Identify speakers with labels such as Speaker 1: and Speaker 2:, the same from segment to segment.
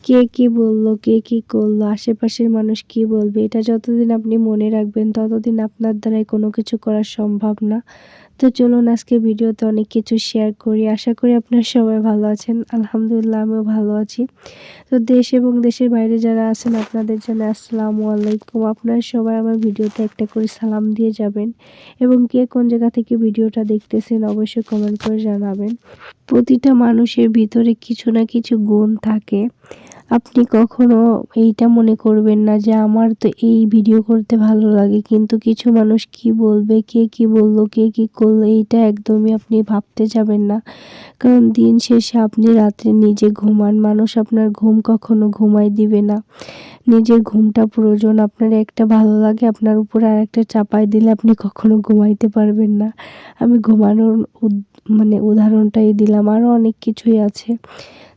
Speaker 1: কে কি বলল, কে কি করলো, আশেপাশের মানুষ কি বলবে, এটা যতদিন আপনি মনে রাখবেন ততদিন আপনার দ্বারাই কোনো কিছু করা সম্ভব না। তো চলুন আজকে ভিডিওতে অনেক কিছু শেয়ার করি। আশা করি আপনারা সবাই ভালো আছেন। আলহামদুলিল্লাহ আমিও ভালো আছি। তো দেশ এবং দেশের বাইরে যারা আছেন আপনাদের জন্য আসসালামু আলাইকুম। আপনারা সবাই আমার ভিডিওতে একটা করে সালাম দিয়ে যাবেন এবং কে কোন জায়গা থেকে ভিডিওটা দেখতেছেন অবশ্যই কমেন্ট করে জানাবেন। প্রতিটা মানুষের ভিতরে কিছু না কিছু গুণ থাকে। আপনি কখনো এইটা মনে করবেন না যে আমার তো এই ভিডিও করতে ভালো লাগে, কিন্তু কিছু মানুষ কি বলবে, কে কি বলল, কে কি করলো, এইটা একদমই আপনি ভাবতে যাবেন না। কারণ দিন শেষে আপনি রাত্রে নিজে ঘুমান, মানুষ আপনার ঘুম কখনো ঘুমাই দিবে না। নিজের ঘুমটা প্রয়োজন। আপনার একটা ভালো লাগে আপনার উপরে আর একটা চাপাই দিলে আপনি কখনো ঘুমাইতে পারবেন না। আমি ঘুমানোর উদাহরণটাই দিলাম, আরও অনেক কিছুই আছে।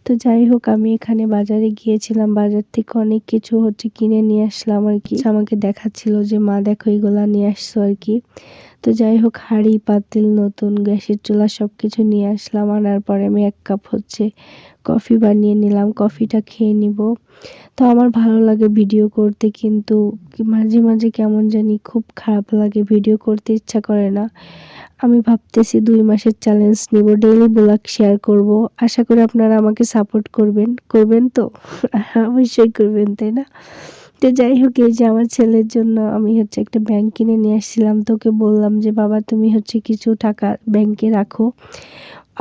Speaker 1: তো যাই হোক, আমি এখানে বাজারে গিয়েছিলাম, বাজার থেকে অনেক কিছু কিনে নিয়ে আসলাম আর কি। আমাকে দেখাচ্ছিল যে মা দেখো এগুলা নিয়ে আসছো আর কি। তো যাই হোক, হাঁড়ি পাতিল নতুন গ্যাসের চুলা সব কিছু নিয়ে আসলাম। আনার পরে আমি 1 কাপ কফি বানিয়ে নিলাম, কফিটা খেয়ে নিব। তো আমার ভালো লাগে ভিডিও করতে, কিন্তু মাঝে মাঝে কেমন জানি খুব খারাপ লাগে, ভিডিও করতে ইচ্ছা করে না। আমি ভাবতেছি 2 মাসের চ্যালেঞ্জ নিব, ডেইলি ব্লগ শেয়ার করব। আশা করি আপনারা আমাকে সাপোর্ট করবেন তো? অবশ্যই করবেন, তাই না? তো যাই হোক, এই যে আমার ছেলের জন্য আমি একটা ব্যাংক কিনে নিয়ে আসছিলাম। তো ওকে বললাম যে বাবা তুমি কিছু টাকা ব্যাংকে রাখো।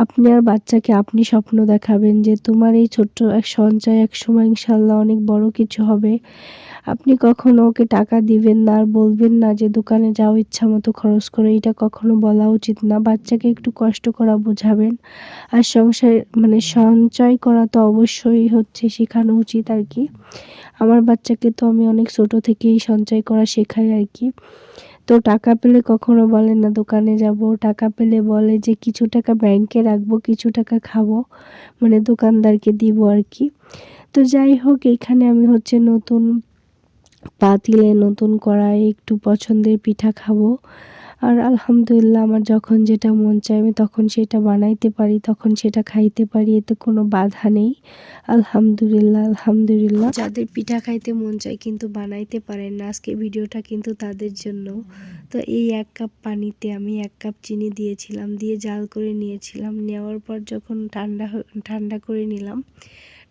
Speaker 1: আপনার বাচ্চাকে আপনি স্বপ্ন দেখাবেন যে তোমার এই ছোট্ট এক সঞ্চয় একসময় ইনশাল্লাহ অনেক বড় কিছু হবে। আপনি কখনো ওকে টাকা দিবেন না আর বলবেন না যে দোকানে যাও ইচ্ছা মতো খরচ করো, এটা কখনো বলা উচিত না। বাচ্চাকে একটু কষ্ট করা বোঝাবেন। আর সঞ্চয় করা তো অবশ্যই শেখানো উচিত আর কি। আমার বাচ্চাকে তো আমি অনেক ছোট থেকেই সঞ্চয় করা শেখাই আর কি। তো টাকা পেলে কখনো বলে না দোকানে যাব, টাকা পেলে বলে যে কিছু টাকা ব্যাংকে রাখবো, কিছু টাকা খাবো, দোকানদারকে দিব আর কি। তো যাই হোক, এখানে আমি নতুন পাতিলে নতুন কড়াই একটু পছন্দের পিঠা খাবো। আর আলহামদুলিল্লাহ আমার যখন যেটা মন চায় আমি তখন সেটা বানাইতে পারি, তখন সেটা খাইতে পারি, এতে কোনো বাধা নেই। আলহামদুলিল্লাহ আলহামদুলিল্লাহ। যাদের পিঠা খাইতে মন চায় কিন্তু বানাইতে পারেন না, আজকে ভিডিওটা কিন্তু তাদের জন্য। তো এই 1 কাপ পানিতে আমি 1 কাপ চিনি দিয়েছিলাম, দিয়ে জাল করে নিয়েছিলাম। নেওয়ার পর যখন ঠান্ডা করে নিলাম,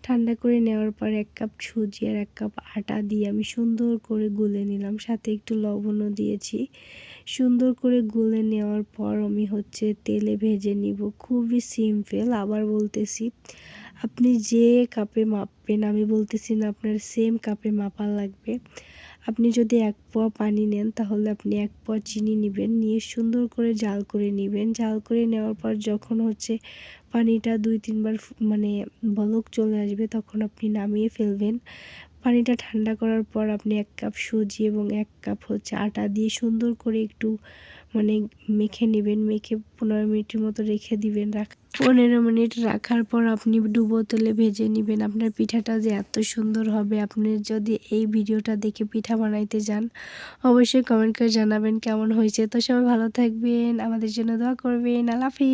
Speaker 1: ঠান্ডা করে নেওয়ার পর 1 কাপ সুজি আর 1 কাপ আটা দিয়ে আমি সুন্দর করে গুলে নিলাম, সাথে একটু লবণও দিয়েছি। সুন্দর করে গুলে নেওয়ার পর আমি তেলে ভেজে নিব। খুবই সিম্পল। আবার বলতেছি, আপনি যে কাপে মাপবেন, আমি বলতেছি না আপনার সেম কাপে মাপা লাগবে। আপনি যদি 1 পোয়া পানি নেন তাহলে আপনি 1 পোয়া চিনি নেবেন, নিয়ে সুন্দর করে জাল করে নেবেন। জাল করে নেওয়ার পর যখন পানিটা 2-3 বার বলক চলে আসবে তখন আপনি নামিয়ে ফেলবেন। পানিটা ঠান্ডা করার পর আপনি 1 কাপ সুজি এবং 1 কাপ আটা দিয়ে সুন্দর করে একটু মেখে নেবেন। মেখে 15 মিনিটের মতো রেখে দিবেন। 15 মিনিট রাখার পর আপনি ডুবো তেলে ভেজে নেবেন। আপনার পিঠাটা যে এত সুন্দর হবে, আপনি যদি এই ভিডিওটা দেখে পিঠা বানাইতে যান অবশ্যই কমেন্ট করে জানাবেন কেমন হয়েছে। তো সবাই ভালো থাকবেন, আমাদের জন্য দোয়া করবেন। আল্লাহ হাফেজ।